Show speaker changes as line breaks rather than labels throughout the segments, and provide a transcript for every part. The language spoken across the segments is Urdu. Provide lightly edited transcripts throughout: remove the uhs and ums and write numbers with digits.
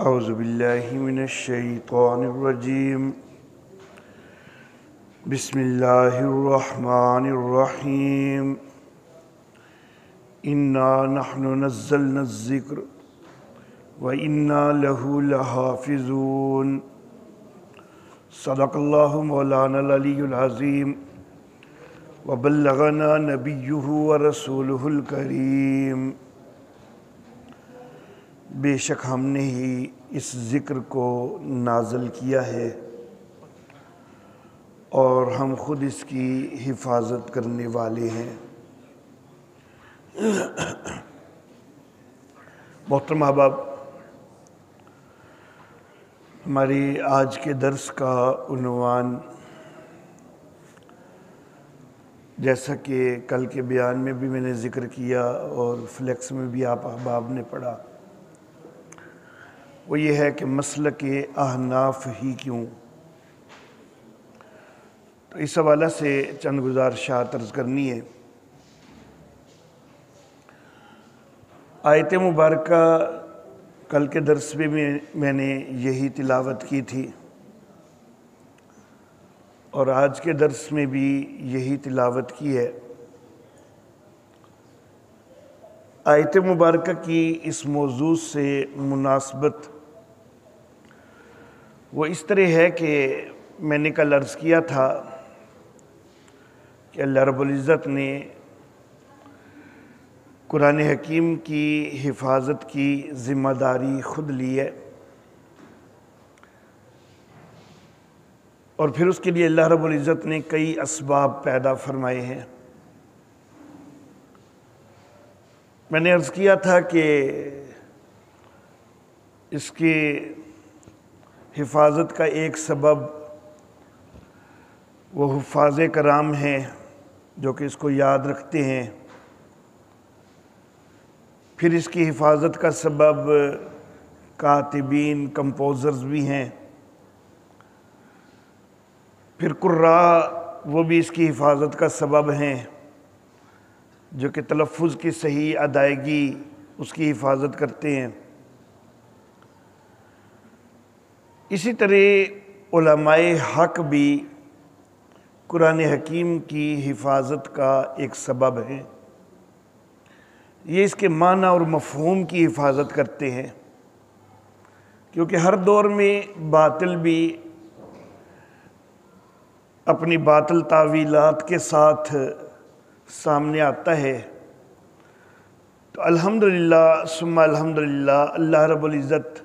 اعوذ باللہ من الشیطان الرجیم بسم اللہ الرحمن الرحیم انا نحن نزلنا الذکر وَإِنَّا لَهُ لَحَافِظُونَ صدق اللہ مولانا العلی العظیم وبلغنا نبیہ ورسولہ الکریم۔ بے شک ہم نے ہی اس ذکر کو نازل کیا ہے اور ہم خود اس کی حفاظت کرنے والے ہیں۔ محترم احباب، ہماری آج کے درس کا عنوان، جیسا کہ کل کے بیان میں بھی میں نے ذکر کیا اور فلیکس میں بھی آپ احباب نے پڑھا، وہ یہ ہے کہ مسلک احناف ہی کیوں۔ تو اس حوالہ سے چند گزارشات عرض کرنی ہے۔ آیت مبارکہ کل کے درس میں نے یہی تلاوت کی تھی اور آج کے درس میں بھی یہی تلاوت کی ہے۔ آیت مبارکہ کی اس موضوع سے مناسبت وہ اس طرح ہے کہ میں نے کل عرض کیا تھا کہ اللہ رب العزت نے قرآن حکیم کی حفاظت کی ذمہ داری خود لی ہے، اور پھر اس کے لیے اللہ رب العزت نے کئی اسباب پیدا فرمائے ہیں۔ میں نے عرض کیا تھا کہ اس کی حفاظت کا ایک سبب وہ حفاظ کرام ہیں جو کہ اس کو یاد رکھتے ہیں۔ پھر اس کی حفاظت کا سبب کاتبین، کمپوزرز بھی ہیں۔ پھر قراء، وہ بھی اس کی حفاظت کا سبب ہیں جو کہ تلفظ کی صحیح ادائیگی اس کی حفاظت کرتے ہیں۔ اسی طرح علماء حق بھی قرآن حکیم کی حفاظت کا ایک سبب ہے۔ یہ اس کے معنی اور مفہوم کی حفاظت کرتے ہیں، کیونکہ ہر دور میں باطل بھی اپنی باطل تعویلات کے ساتھ سامنے آتا ہے۔ تو الحمدللہ ثم الحمدللہ اللہ رب العزت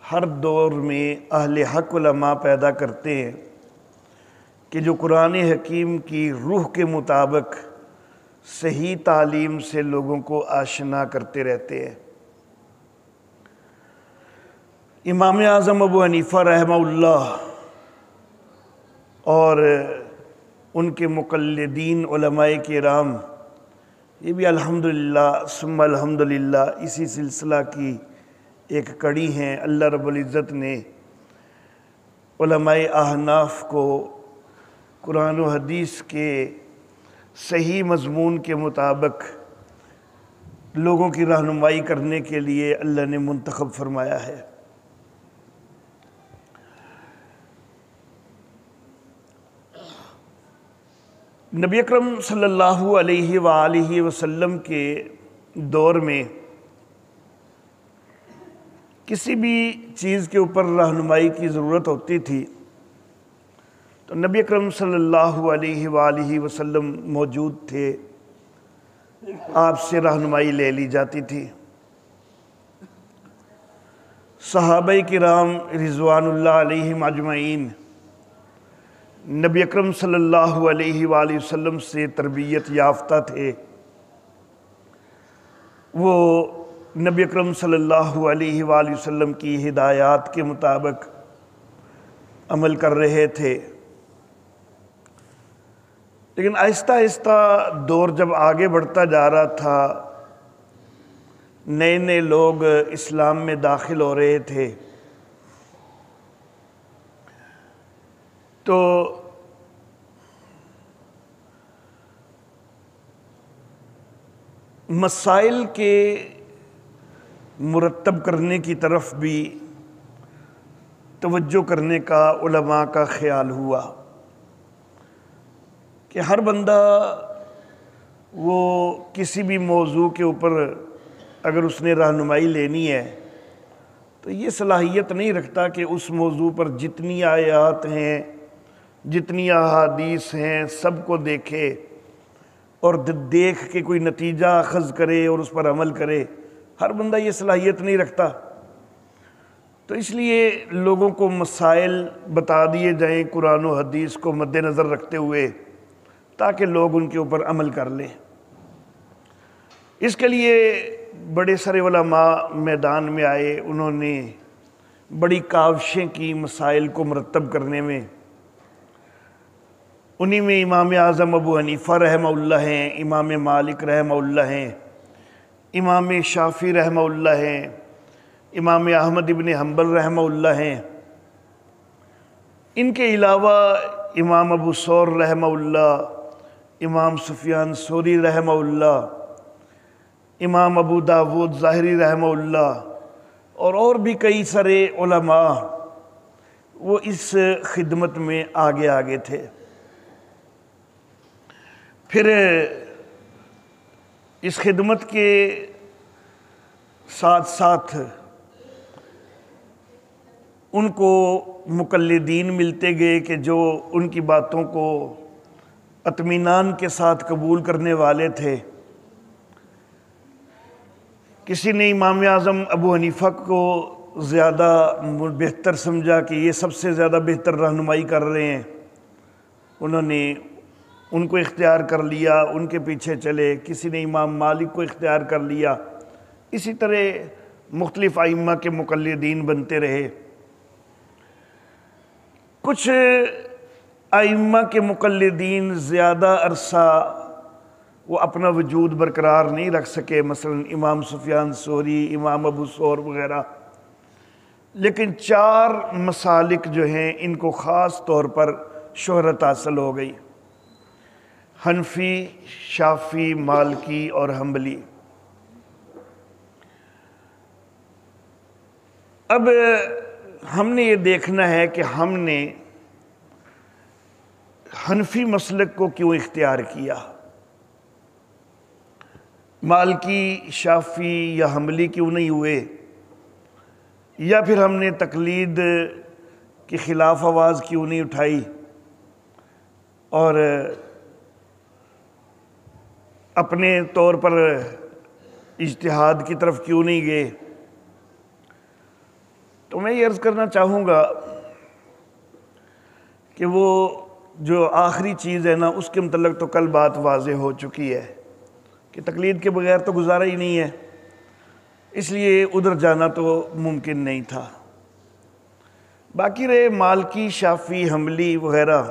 ہر دور میں اہل حق علماء پیدا کرتے ہیں کہ جو قرآن حکیم کی روح کے مطابق صحیح تعلیم سے لوگوں کو آشنا کرتے رہتے ہیں۔ امام اعظم ابو حنیفہ رحمہ اللہ اور ان کے مقلدین علماء کرام، یہ بھی الحمدللہ ثم الحمدللہ اسی سلسلہ کی ایک کڑی ہیں۔ اللہ رب العزت نے علماء احناف کو قرآن و حدیث کے صحیح مضمون کے مطابق لوگوں کی رہنمائی کرنے کے لیے اللہ نے منتخب فرمایا ہے۔ نبی اکرم صلی اللہ علیہ وآلہ وسلم کے دور میں کسی بھی چیز کے اوپر رہنمائی کی ضرورت ہوتی تھی تو نبی اکرم صلی اللہ علیہ وآلہ وسلم موجود تھے، آپ سے رہنمائی لے لی جاتی تھی۔ صحابہ کرام رضوان اللہ علیہم اجمعین نبی اکرم صلی اللہ علیہ وآلہ وسلم سے تربیت یافتہ تھے۔ وہ نبی اکرم صلی اللہ علیہ وآلہ وسلم کی ہدایات کے مطابق عمل کر رہے تھے، لیکن آہستہ آہستہ دور جب آگے بڑھتا جا رہا تھا، نئے نئے لوگ اسلام میں داخل ہو رہے تھے، تو مسائل کے مرتب کرنے کی طرف بھی توجہ کرنے کا علماء کا خیال ہوا کہ ہر بندہ وہ کسی بھی موضوع کے اوپر اگر اس نے رہنمائی لینی ہے تو یہ صلاحیت نہیں رکھتا کہ اس موضوع پر جتنی آیات ہیں جتنی احادیث ہیں سب کو دیکھے اور دیکھ کے کوئی نتیجہ اخذ کرے اور اس پر عمل کرے۔ ہر بندہ یہ صلاحیت نہیں رکھتا، تو اس لیے لوگوں کو مسائل بتا دیے جائیں قرآن و حدیث کو مد نظر رکھتے ہوئے تاکہ لوگ ان کے اوپر عمل کر لیں۔ اس کے لیے بڑے سارے علماء میدان میں آئے، انہوں نے بڑی کاوشیں کی مسائل کو مرتب کرنے میں۔ انہی میں امام اعظم ابو حنیفہ رحمہ اللہ ہیں، امام مالک رحمہ اللہ ہیں، امام شافعی رحمہ اللہ ہیں، امام احمد ابن حنبل رحمہ اللہ ہیں۔ ان کے علاوہ امام ابو ثور رحمہ اللہ، امام سفیان ثوری رحمہ اللہ، امام ابو داود ظاہری رحمہ اللہ اور بھی کئی سارے علماء وہ اس خدمت میں آگے تھے۔ پھر اس خدمت کے ساتھ ساتھ ان کو مقلدین ملتے گئے کہ جو ان کی باتوں کو اطمینان کے ساتھ قبول کرنے والے تھے۔ کسی نے امام اعظم ابو حنیفہ کو زیادہ بہتر سمجھا کہ یہ سب سے زیادہ بہتر رہنمائی کر رہے ہیں، انہوں نے ان کو اختیار کر لیا، ان کے پیچھے چلے۔ کسی نے امام مالک کو اختیار کر لیا، اسی طرح مختلف ائمہ کے مقلدین بنتے رہے۔ کچھ ائمہ کے مقلدین زیادہ عرصہ وہ اپنا وجود برقرار نہیں رکھ سکے، مثلا امام سفیان ثوری، امام ابو ثور وغیرہ، لیکن 4 مسالک جو ہیں ان کو خاص طور پر شہرت حاصل ہو گئی: حنفی، شافعی، مالکی اور حنبلی۔ اب ہم نے یہ دیکھنا ہے کہ ہم نے حنفی مسلک کو کیوں اختیار کیا، مالکی، شافعی یا حنبلی کیوں نہیں ہوئے، یا پھر ہم نے تقلید کی خلاف آواز کیوں نہیں اٹھائی اور اپنے طور پر اجتہاد کی طرف کیوں نہیں گئے۔ تو میں یہ عرض کرنا چاہوں گا کہ وہ جو آخری چیز ہے نا، اس کے متعلق تو کل بات واضح ہو چکی ہے کہ تقلید کے بغیر تو گزارا ہی نہیں ہے، اس لیے ادھر جانا تو ممکن نہیں تھا۔ باقی رہے مالکی، شافعی، حنبلی وغیرہ،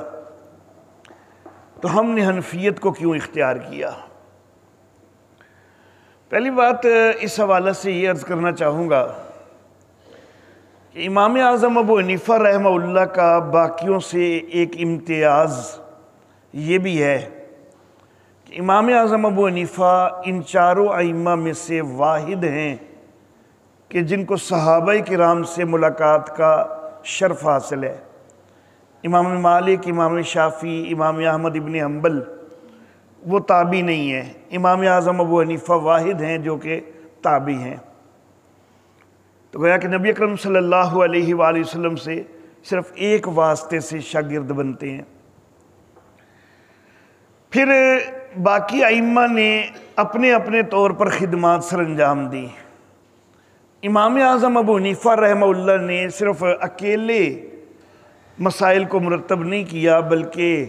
تو ہم نے حنفیت کو کیوں اختیار کیا؟ پہلی بات اس حوالے سے یہ عرض کرنا چاہوں گا کہ امام اعظم ابو حنیفہ رحمہ اللہ کا باقیوں سے ایک امتیاز یہ بھی ہے کہ امام اعظم ابو حنیفہ ان 4 ائمہ میں سے واحد ہیں کہ جن کو صحابہ کرام سے ملاقات کا شرف حاصل ہے۔ امام مالک، امام شافعی، امام احمد ابن حنبل وہ تابعی نہیں ہیں، امام اعظم ابو حنیفہ واحد ہیں جو کہ تابعی ہیں۔ تو گویا کہ نبی اکرم صلی اللہ علیہ وآلہ وسلم سے صرف ایک واسطے سے شاگرد بنتے ہیں۔ پھر باقی ائمہ نے اپنے اپنے طور پر خدمات سر انجام دی۔ امام اعظم ابو حنیفہ رحمہ اللہ نے صرف اکیلے مسائل کو مرتب نہیں کیا، بلکہ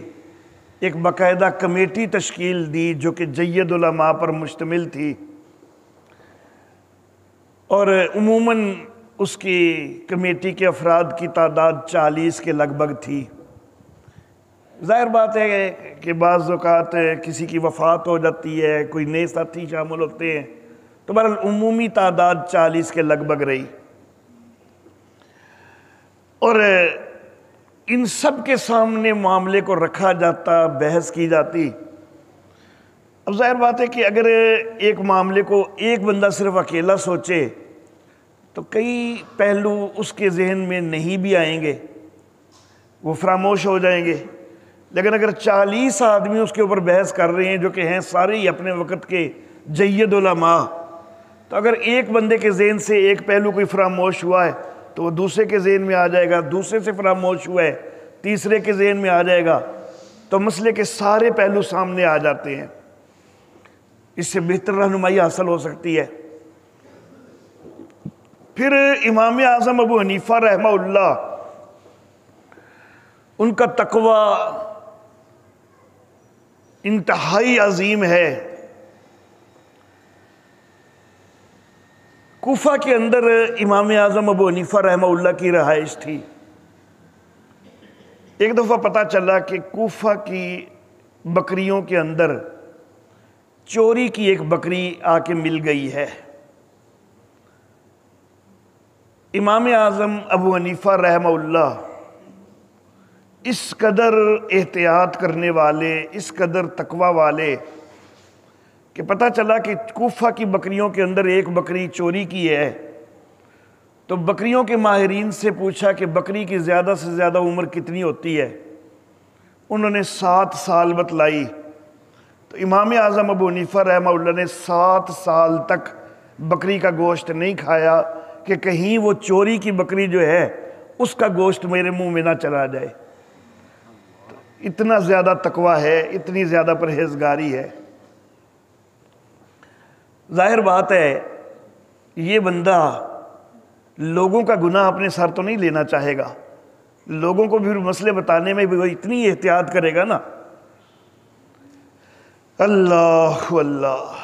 ایک باقاعدہ کمیٹی تشکیل دی جو کہ جید علماء پر مشتمل تھی، اور عموماً اس کی کمیٹی کے افراد کی تعداد 40 کے لگ بھگ تھی۔ ظاہر بات ہے کہ بعض اوقات کسی کی وفات ہو جاتی ہے، کوئی نئے ساتھی شامل ہوتے ہیں، تو بہرحال عمومی تعداد 40 کے لگ بھگ رہی، اور ان سب کے سامنے معاملے کو رکھا جاتا، بحث کی جاتی۔ اب ظاہر بات ہے کہ اگر ایک معاملے کو ایک بندہ صرف اکیلا سوچے تو کئی پہلو اس کے ذہن میں نہیں بھی آئیں گے، وہ فراموش ہو جائیں گے۔ لیکن اگر 40 آدمی اس کے اوپر بحث کر رہے ہیں جو کہ ہیں سارے ہی اپنے وقت کے جید علماء، تو اگر ایک بندے کے ذہن سے ایک پہلو کوئی فراموش ہوا ہے تو وہ دوسرے کے ذہن میں آ جائے گا، دوسرے سے فراموش ہوا ہے تیسرے کے ذہن میں آ جائے گا، تو مسئلے کے سارے پہلو سامنے آ جاتے ہیں۔ اس سے بہتر رہنمائی حاصل ہو سکتی ہے۔ پھر امام اعظم ابو حنیفہ رحمہ اللہ، ان کا تقوی انتہائی عظیم ہے۔ کوفہ کے اندر امام اعظم ابو حنیفہ رحمہ اللہ کی رہائش تھی۔ ایک دفعہ پتہ چلا کہ کوفہ کی بکریوں کے اندر چوری کی ایک بکری آ کے مل گئی ہے۔ امام اعظم ابو حنیفہ رحمہ اللہ اس قدر احتیاط کرنے والے، اس قدر تقوی والے کہ پتہ چلا کہ کوفہ کی بکریوں کے اندر ایک بکری چوری کی ہے، تو بکریوں کے ماہرین سے پوچھا کہ بکری کی زیادہ سے زیادہ عمر کتنی ہوتی ہے؟ انہوں نے 7 سال بتلائی۔ تو امام اعظم ابو حنیفہ رحمہ اللہ نے 7 سال تک بکری کا گوشت نہیں کھایا کہ کہیں وہ چوری کی بکری جو ہے اس کا گوشت میرے منہ میں نہ چلا جائے۔ تو اتنا زیادہ تقوی ہے، اتنی زیادہ پرہیزگاری ہے۔ ظاہر بات ہے یہ بندہ لوگوں کا گناہ اپنے سر تو نہیں لینا چاہے گا، لوگوں کو بھی مسئلے بتانے میں بھی وہ اتنی احتیاط کرے گا نا۔ اللہ اللہ،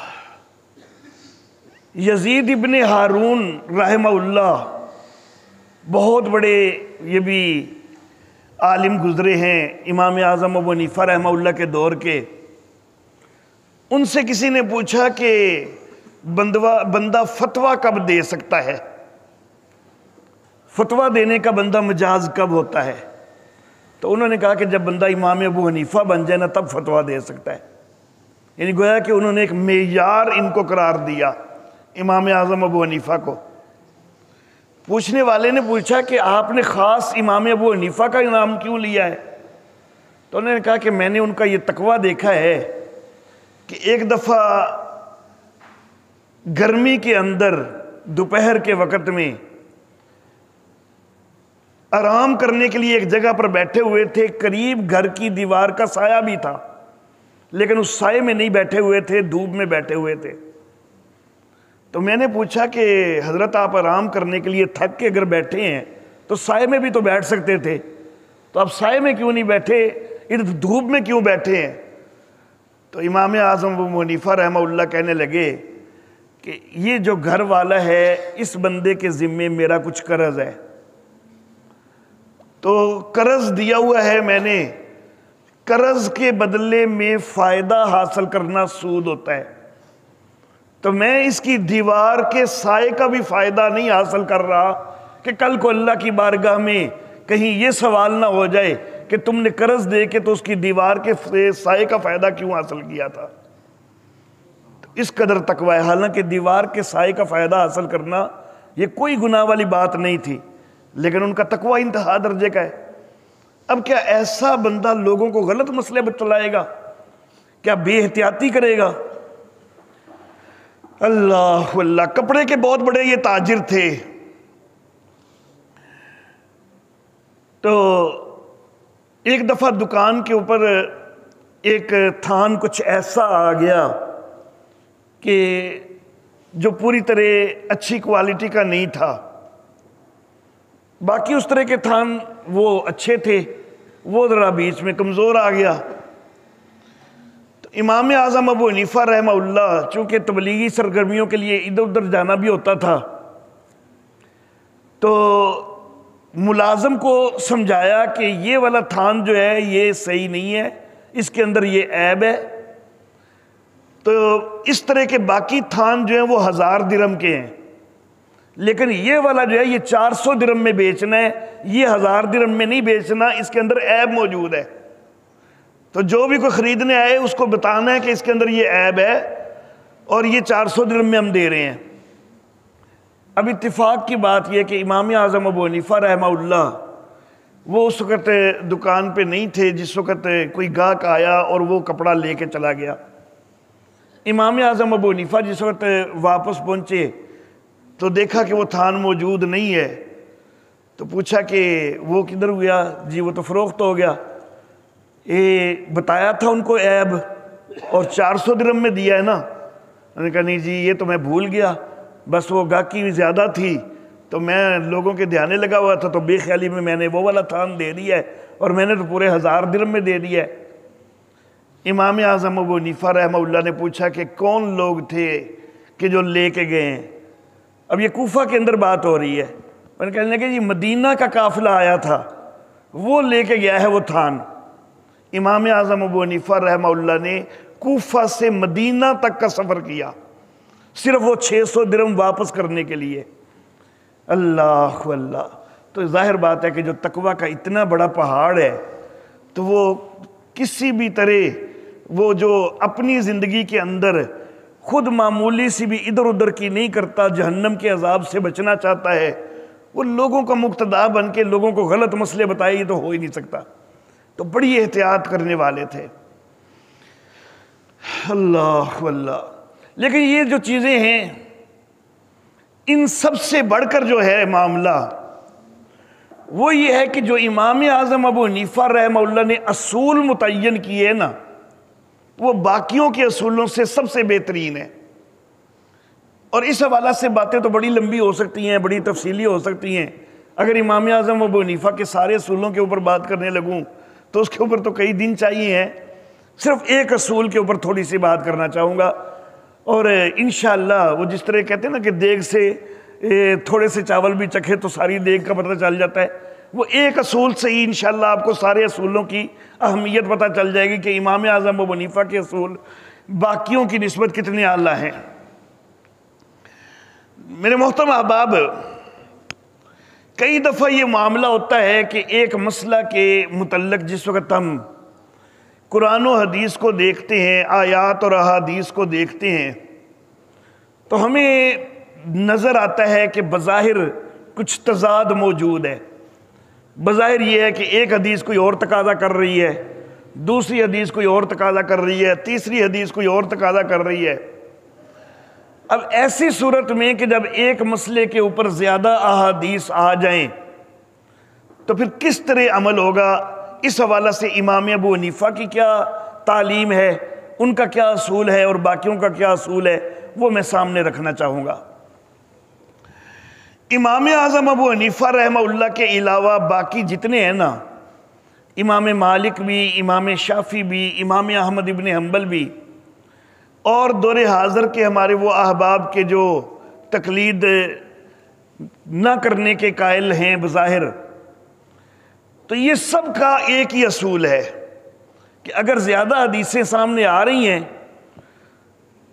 یزید ابن ہارون رحمہ اللہ بہت بڑے یہ بھی عالم گزرے ہیں امام اعظم ابو حنیفہ رحمہ اللہ کے دور کے۔ ان سے کسی نے پوچھا کہ بندہ فتویٰ کب دے سکتا ہے، فتویٰ دینے کا بندہ مجاز کب ہوتا ہے؟ تو انہوں نے کہا کہ جب بندہ امام ابو حنیفہ بن جائے نا تب فتویٰ دے سکتا ہے۔ یعنی گویا کہ انہوں نے ایک معیار ان کو قرار دیا، امام اعظم ابو حنیفہ کو۔ پوچھنے والے نے پوچھا کہ آپ نے خاص امام ابو حنیفہ کا نام کیوں لیا ہے؟ تو انہوں نے کہا کہ میں نے ان کا یہ تقوی دیکھا ہے کہ ایک دفعہ گرمی کے اندر دوپہر کے وقت میں آرام کرنے کے لیے ایک جگہ پر بیٹھے ہوئے تھے، قریب گھر کی دیوار کا سایہ بھی تھا، لیکن اس سائے میں نہیں بیٹھے ہوئے تھے، دھوپ میں بیٹھے ہوئے تھے۔ تو میں نے پوچھا کہ حضرت آپ آرام کرنے کے لیے تھک کے اگر بیٹھے ہیں تو سائے میں بھی تو بیٹھ سکتے تھے، تو آپ سائے میں کیوں نہیں بیٹھے، ادھر دھوپ میں کیوں بیٹھے ہیں؟ تو امام اعظم ابو حنیفہ رحمہ اللہ کہنے لگے کہ یہ جو گھر والا ہے اس بندے کے ذمے میرا کچھ قرض ہے، تو قرض دیا ہوا ہے میں نے، قرض کے بدلے میں فائدہ حاصل کرنا سود ہوتا ہے، تو میں اس کی دیوار کے سائے کا بھی فائدہ نہیں حاصل کر رہا کہ کل کو اللہ کی بارگاہ میں کہیں یہ سوال نہ ہو جائے کہ تم نے قرض دے کے تو اس کی دیوار کے سائے کا فائدہ کیوں حاصل کیا تھا۔ اس قدر تقوی ہے، حالانکہ دیوار کے سائے کا فائدہ حاصل کرنا یہ کوئی گناہ والی بات نہیں تھی، لیکن ان کا تقوی انتہا درجے کا ہے۔ اب کیا ایسا بندہ لوگوں کو غلط مسئلے بتلائے گا؟ کیا بے احتیاطی کرے گا؟ اللہ اللہ، کپڑے کے بہت بڑے یہ تاجر تھے، تو ایک دفعہ دکان کے اوپر ایک تھان کچھ ایسا آ گیا کہ جو پوری طرح اچھی کوالٹی کا نہیں تھا، باقی اس طرح کے تھان وہ اچھے تھے، وہ ذرا بیچ میں کمزور آ گیا۔ تو امام اعظم ابو حنیفہ رحمہ اللہ چونکہ تبلیغی سرگرمیوں کے لیے ادھر ادھر جانا بھی ہوتا تھا، تو ملازم کو سمجھایا کہ یہ والا تھان جو ہے یہ صحیح نہیں ہے، اس کے اندر یہ عیب ہے، تو اس طرح کے باقی تھان جو ہیں وہ 1000 درہم کے ہیں، لیکن یہ والا جو ہے یہ 400 درہم میں بیچنا ہے، یہ 1000 درہم میں نہیں بیچنا، اس کے اندر عیب موجود ہے۔ تو جو بھی کوئی خریدنے آئے اس کو بتانا ہے کہ اس کے اندر یہ عیب ہے اور یہ 400 درہم میں ہم دے رہے ہیں۔ اب اتفاق کی بات یہ کہ امام اعظم ابو حنیفہ رحمہ اللہ وہ اس وقت دکان پہ نہیں تھے جس وقت کوئی گاہک آیا اور وہ کپڑا لے کے چلا گیا۔ امام اعظم ابو حنیفہ جس وقت واپس پہنچے تو دیکھا کہ وہ تھان موجود نہیں ہے، تو پوچھا کہ وہ کدھر ہوا؟ جی وہ تو فروخت ہو گیا۔ بتایا تھا ان کو عیب اور 400 درہم میں دیا ہے نا؟ انہوں نے کہا نہیں جی یہ تو میں بھول گیا، بس وہ گاہکی زیادہ تھی تو میں لوگوں کے دھیانے لگا ہوا تھا تو بے خیالی میں نے وہ والا تھان دے دیا ہے اور میں نے تو پورے 1000 درہم میں دے دیا ہے۔ امام اعظم ابو حنیفہ رحمہ اللہ نے پوچھا کہ کون لوگ تھے کہ جو لے کے گئے ہیں؟ اب یہ کوفہ کے اندر بات ہو رہی ہے۔ میں نے کہنے لگا جی مدینہ کا قافلہ آیا تھا وہ لے کے گیا ہے وہ تھان۔ امام اعظم ابو حنیفہ رحمہ اللہ نے کوفہ سے مدینہ تک کا سفر کیا صرف وہ 600 درہم واپس کرنے کے لیے۔ اللہ اللہ، تو ظاہر بات ہے کہ جو تقوی کا اتنا بڑا پہاڑ ہے تو وہ کسی بھی طرح وہ جو اپنی زندگی کے اندر خود معمولی سی بھی ادھر ادھر کی نہیں کرتا، جہنم کے عذاب سے بچنا چاہتا ہے، وہ لوگوں کا مقتدا بن کے لوگوں کو غلط مسئلے بتائے، یہ تو ہو ہی نہیں سکتا۔ تو بڑی احتیاط کرنے والے تھے۔ اللہ اللہ، لیکن یہ جو چیزیں ہیں ان سب سے بڑھ کر جو ہے معاملہ وہ یہ ہے کہ جو امام اعظم ابو حنیفہ رحمہ اللہ نے اصول متعین کیے نا وہ باقیوں کے اصولوں سے سب سے بہترین ہے۔ اور اس حوالے سے باتیں تو بڑی لمبی ہو سکتی ہیں، بڑی تفصیلی ہو سکتی ہیں۔ اگر امام اعظم ابو حنیفہ کے سارے اصولوں کے اوپر بات کرنے لگوں تو اس کے اوپر تو کئی دن چاہیے ہیں۔ صرف ایک اصول کے اوپر تھوڑی سی بات کرنا چاہوں گا، اور انشاءاللہ وہ جس طرح کہتے ہیں نا کہ دیگ سے تھوڑے سے چاول بھی چکھے تو ساری دیگ کا پتہ چل جاتا ہے، وہ ایک اصول سے ہی انشاءاللہ آپ کو سارے اصولوں کی اہمیت پتہ چل جائے گی کہ امام اعظم ابو حنیفہ کے اصول باقیوں کی نسبت کتنے اعلیٰ ہیں۔ میرے محترم احباب، کئی دفعہ یہ معاملہ ہوتا ہے کہ ایک مسئلہ کے متعلق جس وقت ہم قرآن و حدیث کو دیکھتے ہیں، آیات اور احادیث کو دیکھتے ہیں، تو ہمیں نظر آتا ہے کہ بظاہر کچھ تضاد موجود ہے۔ بظاہر یہ ہے کہ ایک حدیث کوئی اور تقاضا کر رہی ہے، دوسری حدیث کوئی اور تقاضا کر رہی ہے، تیسری حدیث کوئی اور تقاضا کر رہی ہے۔ اب ایسی صورت میں کہ جب ایک مسئلے کے اوپر زیادہ احادیث آ جائیں تو پھر کس طرح عمل ہوگا، اس حوالے سے امام ابو حنیفہ کی کیا تعلیم ہے، ان کا کیا اصول ہے اور باقیوں کا کیا اصول ہے، وہ میں سامنے رکھنا چاہوں گا۔ امام اعظم ابو حنیفہ رحمہ اللہ کے علاوہ باقی جتنے ہیں نا، امام مالک بھی، امام شافعی بھی، امام احمد ابن حنبل بھی، اور دور حاضر کے ہمارے وہ احباب کے جو تقلید نہ کرنے کے قائل ہیں بظاہر، تو یہ سب کا ایک ہی اصول ہے کہ اگر زیادہ حدیثیں سامنے آ رہی ہیں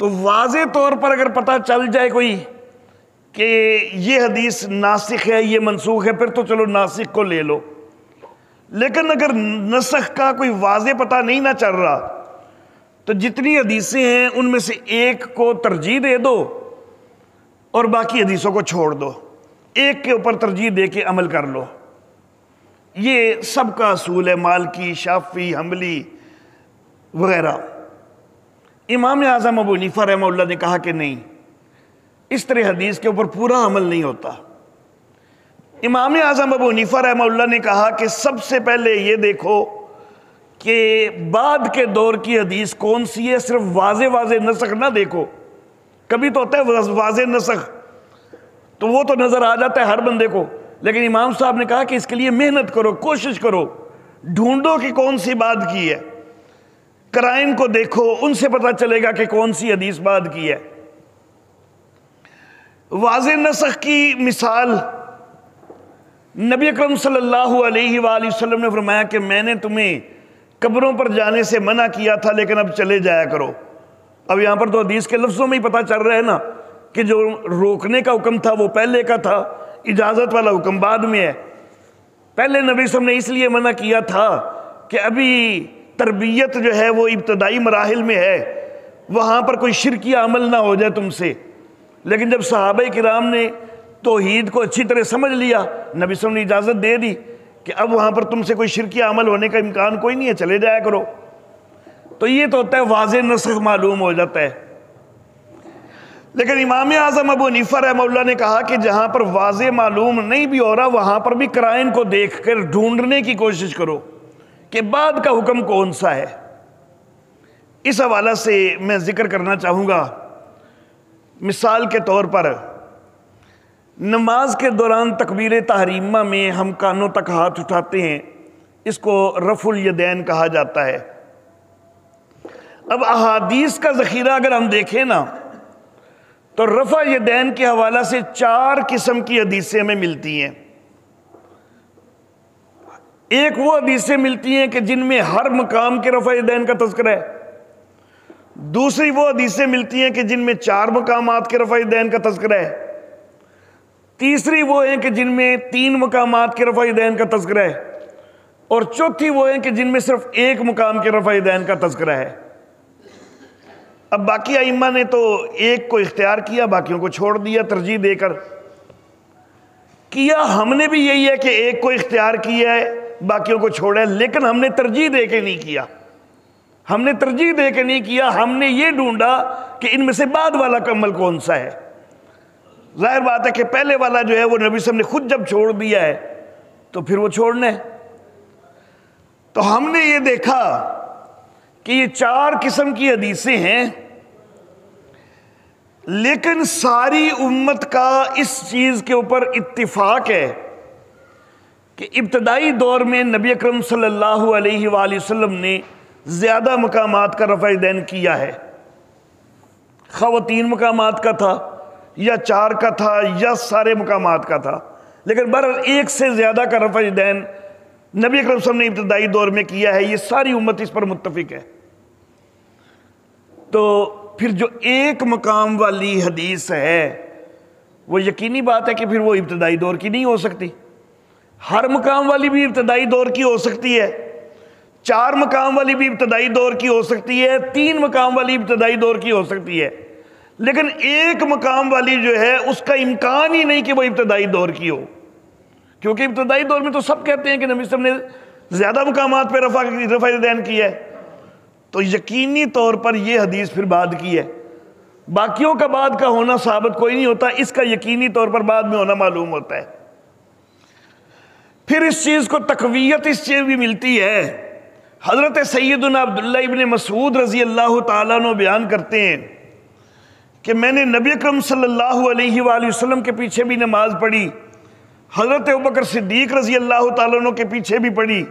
تو واضح طور پر اگر پتہ چل جائے کوئی کہ یہ حدیث ناسخ ہے، یہ منسوخ ہے، پھر تو چلو ناسخ کو لے لو۔ لیکن اگر نسخ کا کوئی واضح پتہ نہیں نہ چل رہا تو جتنی حدیثیں ہیں ان میں سے ایک کو ترجیح دے دو اور باقی حدیثوں کو چھوڑ دو، ایک کے اوپر ترجیح دے کے عمل کر لو۔ یہ سب کا اصول ہے، مالکی، شافعی، حنبلی وغیرہ۔ امام اعظم ابو حنیفہ رحمہ اللہ نے کہا کہ نہیں، اس طرح حدیث کے اوپر پورا عمل نہیں ہوتا۔ امام اعظم ابو حنیفہ رحمہ اللہ نے کہا کہ سب سے پہلے یہ دیکھو کہ بعد کے دور کی حدیث کون سی ہے، صرف واضح نسخ نہ دیکھو۔ کبھی تو ہوتا ہے واضح نسخ تو وہ تو نظر آ جاتا ہے ہر بندے کو، لیکن امام صاحب نے کہا کہ اس کے لیے محنت کرو، کوشش کرو، ڈھونڈو کہ کون سی بات کی ہے، قرائن کو دیکھو، ان سے پتہ چلے گا کہ کون سی حدیث بات کی ہے۔ واضح نسخ کی مثال نبی اکرم صلی اللہ علیہ وآلہ وسلم نے فرمایا کہ میں نے تمہیں قبروں پر جانے سے منع کیا تھا لیکن اب چلے جایا کرو۔ اب یہاں پر تو حدیث کے لفظوں میں ہی پتہ چل رہا ہے نا کہ جو روکنے کا حکم تھا وہ پہلے کا تھا، اجازت والا حکم بعد میں ہے۔ پہلے نبی صلی اللہ علیہ وسلم نے اس لیے منع کیا تھا کہ ابھی تربیت جو ہے وہ ابتدائی مراحل میں ہے، وہاں پر کوئی شرکی عمل نہ ہو جائے تم سے۔ لیکن جب صحابہ کرام نے توحید کو اچھی طرح سمجھ لیا، نبی صلی اللہ علیہ وسلم نے اجازت دے دی کہ اب وہاں پر تم سے کوئی شرکی عمل ہونے کا امکان کوئی نہیں ہے، چلے جایا کرو. تو یہ تو ہوتا ہے واضح نسخ معلوم ہو جاتا ہے. لیکن امام اعظم ابو حنیفہ رحمہ اللہ نے کہا کہ جہاں پر واضح معلوم نہیں بھی ہو رہا وہاں پر بھی قرائن کو دیکھ کر ڈھونڈنے کی کوشش کرو کہ بعد کا حکم کون سا ہے. اس حوالہ سے میں ذکر کرنا چاہوں گا، مثال کے طور پر نماز کے دوران تکبیر تحریمہ میں ہم کانوں تک ہاتھ اٹھاتے ہیں، اس کو رفع الیدین کہا جاتا ہے. اب احادیث کا ذخیرہ اگر ہم دیکھیں نا تو رفع الیدین کے حوالہ سے 4 قسم کی حدیثیں ہمیں ملتی ہیں. ایک وہ حدیثیں ملتی ہیں کہ جن میں ہر مقام کے رفع الیدین کا تذکرہ ہے. دوسری وہ حدیثیں ملتی ہیں کہ جن میں 4 مقامات کے رفع الیدین کا تذکرہ ہے. تیسری وہ ہیں کہ جن میں 3 مقامات کے رفع الیدین کا تذکرہ ہے. اور چوتھی وہ ہیں کہ جن میں صرف 1 مقام کے رفع الیدین کا تذکرہ ہے. اب باقی ائمہ نے تو ایک کو اختیار کیا، باقیوں کو چھوڑ دیا ترجیح دے کر. کیا ہم نے بھی یہی ہے کہ ایک کو اختیار کیا ہے باقیوں کو چھوڑا ہے، لیکن ہم نے ترجیح دے کے نہیں کیا. ہم نے ترجیح دے کے نہیں کیا، ہم نے یہ ڈھونڈا کہ ان میں سے بعد والا عمل کون سا ہے. ظاہر بات ہے کہ پہلے والا جو ہے وہ نبی صلی اللہ علیہ وسلم نے خود جب چھوڑ دیا ہے تو پھر وہ چھوڑنا ہے. تو ہم نے یہ دیکھا کہ یہ 4 قسم کی حدیثیں ہیں، لیکن ساری امت کا اس چیز کے اوپر اتفاق ہے کہ ابتدائی دور میں نبی اکرم صلی اللہ علیہ وآلہ وسلم نے زیادہ مقامات کا رفع الیدین کیا ہے. خواہ وہ 3 مقامات کا تھا یا 4 کا تھا یا سارے مقامات کا تھا، لیکن بہرحال 1 سے زیادہ کا رفع الیدین نبی اکرم صلی اللہ علیہ وسلم نے ابتدائی دور میں کیا ہے. یہ ساری امت اس پر متفق ہے. تو پھر جو 1 مقام والی حدیث ہے وہ یقینی بات ہے کہ پھر وہ ابتدائی دور کی نہیں ہو سکتی. ہر مقام والی بھی ابتدائی دور کی ہو سکتی ہے، 4 مقام والی بھی ابتدائی دور کی ہو سکتی ہے، 3 مقام والی ابتدائی دور کی ہو سکتی ہے، لیکن 1 مقام والی جو ہے اس کا امکان ہی نہیں کہ وہ ابتدائی دور کی ہو. کیونکہ ابتدائی دور میں تو سب کہتے ہیں کہ نبی صلی اللہ علیہ وسلم نے زیادہ مقامات پہ رفع الیدین کیا ہے، تو یقینی طور پر یہ حدیث پھر بعد کی ہے. باقیوں کا بعد کا ہونا ثابت کوئی نہیں ہوتا، اس کا یقینی طور پر بعد میں ہونا معلوم ہوتا ہے. پھر اس چیز کو تقویت اس چیز بھی ملتی ہے. حضرت سیدنا عبداللہ ابن مسعود رضی اللہ تعالیٰ عنہ بیان کرتے ہیں کہ میں نے نبی اکرم صلی اللہ علیہ وآلہ وسلم کے پیچھے بھی نماز پڑھی، حضرت ابوبکر صدیق رضی اللہ تعالیٰ عنہ کے پیچھے بھی پڑھی،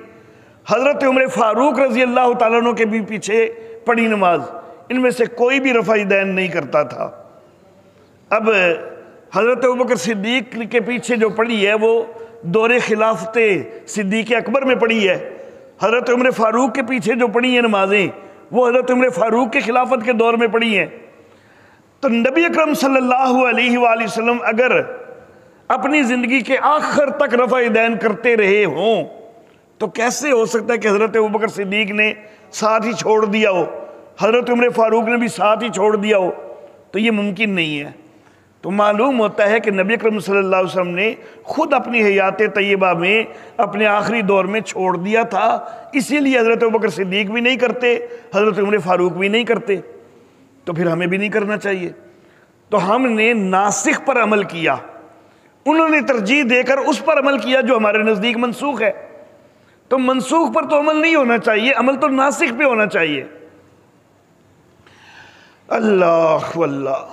حضرت عمر فاروق رضی اللہ تعالیٰ عنہ کے بھی پیچھے پڑھی نماز. ان میں سے کوئی بھی رفع الیدین نہیں کرتا تھا. اب حضرت ابوبکر صدیق کے پیچھے جو پڑھی ہے وہ دور خلافت صدیق اکبر میں پڑھی ہے. حضرت عمر فاروق کے پیچھے جو پڑھی ہیں نمازیں وہ حضرت عمر فاروق کے خلافت کے دور میں پڑھی ہیں. تو نبی اکرم صلی اللہ علیہ وآلہ وسلم اگر اپنی زندگی کے آخر تک رفع الیدین کرتے رہے ہوں تو کیسے ہو سکتا ہے کہ حضرت ابوبکر صدیق نے ساتھ ہی چھوڑ دیا ہو، حضرت عمر فاروق نے بھی ساتھ ہی چھوڑ دیا ہو؟ تو یہ ممکن نہیں ہے. تو معلوم ہوتا ہے کہ نبی اکرم صلی اللہ علیہ وسلم نے خود اپنی حیات طیبہ میں اپنے آخری دور میں چھوڑ دیا تھا. اسی لیے حضرت ابوبکر صدیق بھی نہیں کرتے، حضرت عمر فاروق بھی نہیں کرتے، تو پھر ہمیں بھی نہیں کرنا چاہیے. تو ہم نے ناسخ پر عمل کیا، انہوں نے ترجیح دے کر اس پر عمل کیا جو ہمارے نزدیک منسوخ ہے. تو منسوخ پر تو عمل نہیں ہونا چاہیے، عمل تو ناسخ پہ ہونا چاہیے. اللہ واللہ.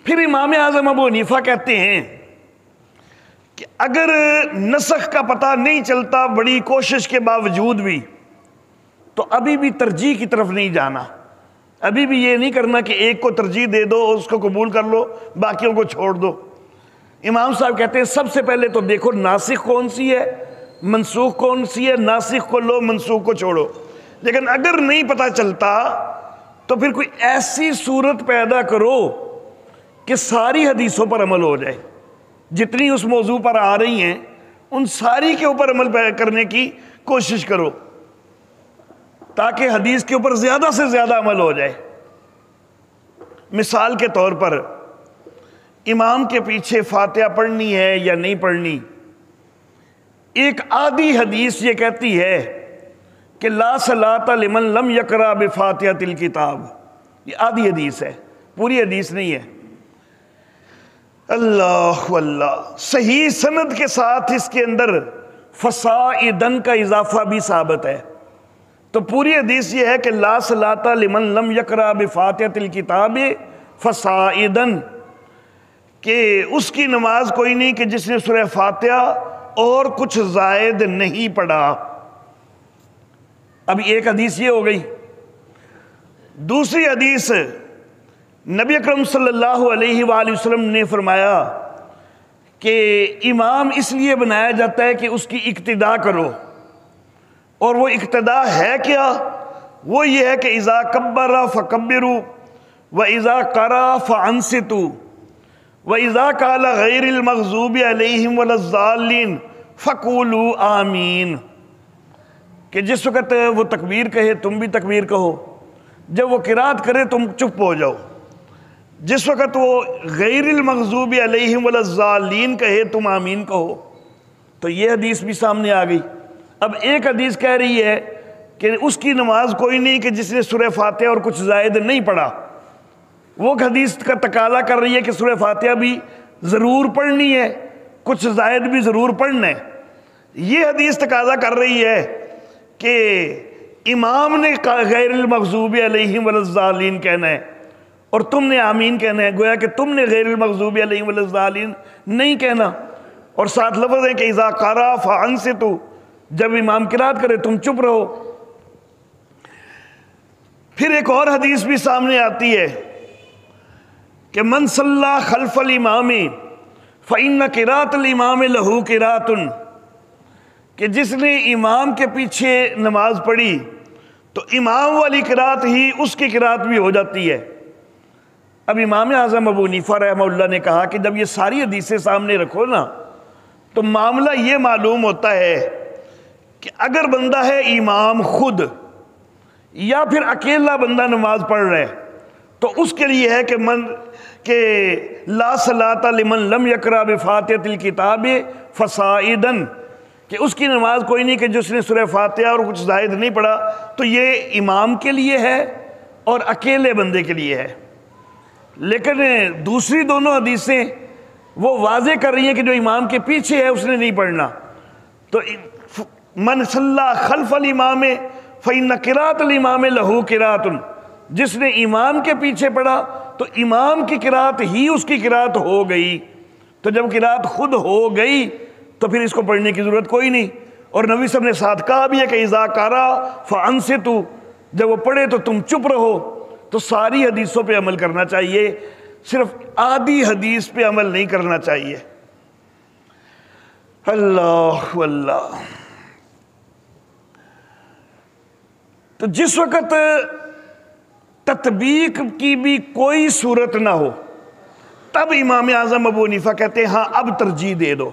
پھر امام اعظم ابو حنیفہ کہتے ہیں کہ اگر نسخ کا پتہ نہیں چلتا بڑی کوشش کے باوجود بھی تو ابھی بھی ترجیح کی طرف نہیں جانا. ابھی بھی یہ نہیں کرنا کہ ایک کو ترجیح دے دو، اس کو قبول کر لو، باقیوں کو چھوڑ دو. امام صاحب کہتے ہیں سب سے پہلے تو دیکھو ناسخ کون سی ہے، منسوخ کون سی ہے. ناسخ کو لو، منسوخ کو چھوڑو. لیکن اگر نہیں پتہ چلتا تو پھر کوئی ایسی صورت پیدا کرو کہ ساری حدیثوں پر عمل ہو جائے، جتنی اس موضوع پر آ رہی ہیں ان ساری کے اوپر عمل کرنے کی کوشش کرو تاکہ حدیث کے اوپر زیادہ سے زیادہ عمل ہو جائے. مثال کے طور پر امام کے پیچھے فاتحہ پڑھنی ہے یا نہیں پڑھنی، ایک آدھی حدیث یہ کہتی ہے کہ لا صلاۃ لمن لم یقرأ بفاتحۃ الکتاب، یہ آدھی حدیث ہے، پوری حدیث نہیں ہے۔ اللہ واللہ، صحیح سند کے ساتھ اس کے اندر فصاعدن کا اضافہ بھی ثابت ہے، تو پوری حدیث یہ ہے کہ لا صلاۃ لمن لم یقرأ بفاتحۃ الکتاب فصاعدن، کہ اس کی نماز کوئی نہیں کہ جس نے سورہ فاتحہ اور کچھ زائد نہیں پڑھا۔ اب ایک حدیث یہ ہو گئی۔ دوسری حدیث، نبی اکرم صلی اللہ علیہ وآلہ وسلم نے فرمایا کہ امام اس لیے بنایا جاتا ہے کہ اس کی اقتداء کرو، اور وہ اقتداء ہے کیا؟ وہ یہ ہے کہ اذا کبر فکبروا واذا قرأ فانصتوا واذا قال غیر المغضوب علیہم ولا الضالین فقولوا آمین، کہ جس وقت وہ تکبیر کہے تم بھی تکبیر کہو، جب وہ قرات کرے تم چپ ہو جاؤ، جس وقت وہ غیر المغضوب علیہم ولا الضالین کہے تم آمین کہو۔ تو یہ حدیث بھی سامنے آ گئی۔ اب ایک حدیث کہہ رہی ہے کہ اس کی نماز کوئی نہیں کہ جس نے سورہ فاتحہ اور کچھ زائد نہیں پڑھا، وہ حدیث کا تقاضا کر رہی ہے کہ سورہ فاتحہ بھی ضرور پڑھنی ہے، کچھ زائد بھی ضرور پڑھنا ہے۔ یہ حدیث تقاضا کر رہی ہے کہ امام نے غیر المغضوب علیہم ولا الضالین کہنا ہے اور تم نے آمین کہنا ہے، گویا کہ تم نے غیر المغضوب علیہم ولا الضالین نہیں کہنا، اور ساتھ لفظ ہے کہ اذا قرأ فانصتوا، جب امام قرات کرے تم چپ رہو۔ پھر ایک اور حدیث بھی سامنے آتی ہے کہ من صلی خلف الامام فإن قراءۃ الامام له قراءۃ، کہ جس نے امام کے پیچھے نماز پڑھی تو امام والی قراءت ہی اس کی قراءت بھی ہو جاتی ہے۔ اب امام اعظم ابو حنیفہ رحمہ اللہ نے کہا کہ جب یہ ساری حدیثیں سامنے رکھو نا تو معاملہ یہ معلوم ہوتا ہے کہ اگر بندہ ہے امام خود یا پھر اکیلا بندہ نماز پڑھ رہا ہے تو اس کے لیے ہے کہ لا صلاۃ لمن لم یقرأ بفاتحۃ الکتاب فصاعدن، کہ اس کی نماز کوئی نہیں کہ جس نے سورہ فاتحہ اور کچھ زائد نہیں پڑھا، تو یہ امام کے لیے ہے اور اکیلے بندے کے لیے ہے۔ لیکن دوسری دونوں حدیثیں وہ واضح کر رہی ہیں کہ جو امام کے پیچھے ہے اس نے نہیں پڑھنا۔ تو من صلی خلف الامام فإن قراءۃ الامام له قراءۃ، جس نے امام کے پیچھے پڑھا تو امام کی قراءت ہی اس کی قراءت ہو گئی۔ تو جب قراءت خود ہو گئی تو پھر اس کو پڑھنے کی ضرورت کوئی نہیں۔ اور نبی صلی اللہ علیہ وسلم نے ساتھ کہا بھی ہے کہ اذا قرأ فانصتوا، جب وہ پڑھے تو تم چپ رہو۔ تو ساری حدیثوں پہ عمل کرنا چاہیے، صرف آدھی حدیث پہ عمل نہیں کرنا چاہیے۔ اللہ واللہ۔ تو جس وقت تطبیق کی بھی کوئی صورت نہ ہو تب امام اعظم ابو حنیفہ کہتے ہیں ہاں اب ترجیح دے دو،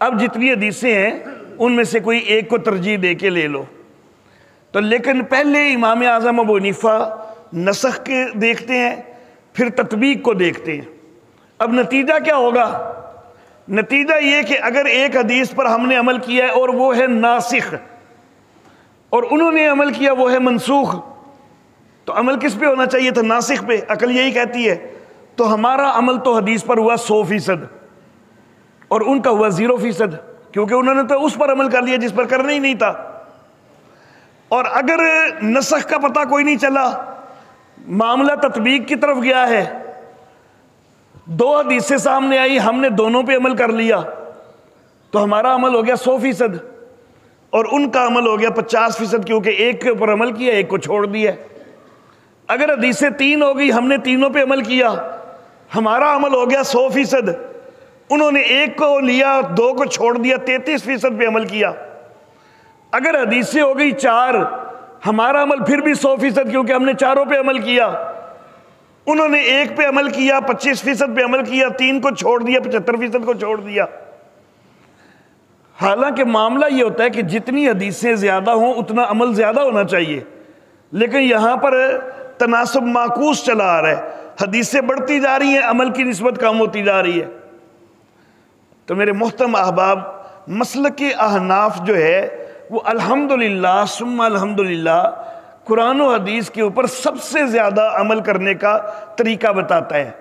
اب جتنی حدیثیں ہیں ان میں سے کوئی ایک کو ترجیح دے کے لے لو۔ تو لیکن پہلے امام اعظم ابو حنیفہ نسخ کے دیکھتے ہیں، پھر تطبیق کو دیکھتے ہیں۔ اب نتیجہ کیا ہوگا؟ نتیجہ یہ کہ اگر ایک حدیث پر ہم نے عمل کیا ہے اور وہ ہے ناسخ، اور انہوں نے عمل کیا وہ ہے منسوخ، تو عمل کس پہ ہونا چاہیے تھا؟ ناسخ پہ۔ عقل یہی کہتی ہے۔ تو ہمارا عمل تو حدیث پر ہوا 100%، اور ان کا ہوا 0%، کیونکہ انہوں نے تو اس پر عمل کر لیا جس پر کرنا ہی نہیں تھا۔ اور اگر نسخ کا پتہ کوئی نہیں چلا، معاملہ تطبیق کی طرف گیا ہے، دو حدیثیں سامنے آئی، ہم نے دونوں پہ عمل کر لیا، تو ہمارا عمل ہو گیا 100%، اور ان کا عمل ہو گیا 50%، کیونکہ ایک کے اوپر عمل کیا، ایک کو چھوڑ دیا۔ اگر حدیثیں 3 ہو گئی، ہم نے تینوں پہ عمل کیا، ہمارا عمل ہو گیا 100%، انہوں نے ایک کو لیا، 2 کو چھوڑ دیا، 33% پہ عمل کیا۔ اگر حدیثیں ہو گئی 4، ہمارا عمل پھر بھی 100%، کیونکہ ہم نے چاروں پہ عمل کیا، انہوں نے ایک پہ عمل کیا، 25% پہ عمل کیا، 3 کو چھوڑ دیا، 75% کو چھوڑ دیا۔ حالانکہ معاملہ یہ ہوتا ہے کہ جتنی حدیثیں زیادہ ہوں اتنا عمل زیادہ ہونا چاہیے، لیکن یہاں پر تناسب معکوس چلا آ رہا ہے، حدیثیں بڑھتی جا رہی ہیں، عمل کی نسبت کم ہوتی جا رہی ہے۔ تو میرے محترم احباب، مسلک احناف جو ہے وہ الحمدللہ ثم الحمدللہ قرآن و حدیث کے اوپر سب سے زیادہ عمل کرنے کا طریقہ بتاتا ہے۔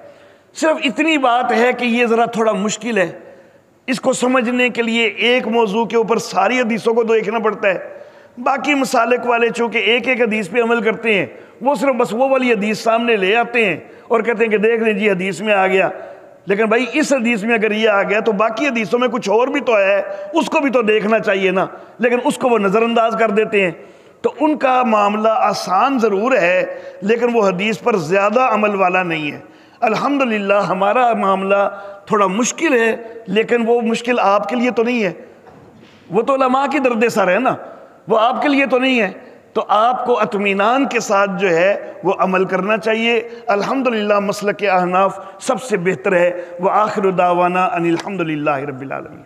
صرف اتنی بات ہے کہ یہ ذرا تھوڑا مشکل ہے، اس کو سمجھنے کے لیے ایک موضوع کے اوپر ساری حدیثوں کو دیکھنا پڑتا ہے۔ باقی مسالک والے چونکہ ایک ایک حدیث پہ عمل کرتے ہیں، وہ صرف بس وہ والی حدیث سامنے لے آتے ہیں اور کہتے ہیں کہ دیکھ لیں جی حدیث میں آ گیا، لیکن بھائی اس حدیث میں اگر یہ آ گیا تو باقی حدیثوں میں کچھ اور بھی تو ہے، اس کو بھی تو دیکھنا چاہیے نا، لیکن اس کو وہ نظر انداز کر دیتے ہیں۔ تو ان کا معاملہ آسان ضرور ہے لیکن وہ حدیث پر زیادہ عمل والا نہیں ہے۔ الحمدللہ ہمارا معاملہ تھوڑا مشکل ہے، لیکن وہ مشکل آپ کے لیے تو نہیں ہے، وہ تو علماء کی درد سر ہے نا، وہ آپ کے لیے تو نہیں ہے۔ تو آپ کو اطمینان کے ساتھ جو ہے وہ عمل کرنا چاہیے۔ الحمدللہ مسلک احناف سب سے بہتر ہے۔ وآخر دعوانا ان الحمدللہ رب العالمین۔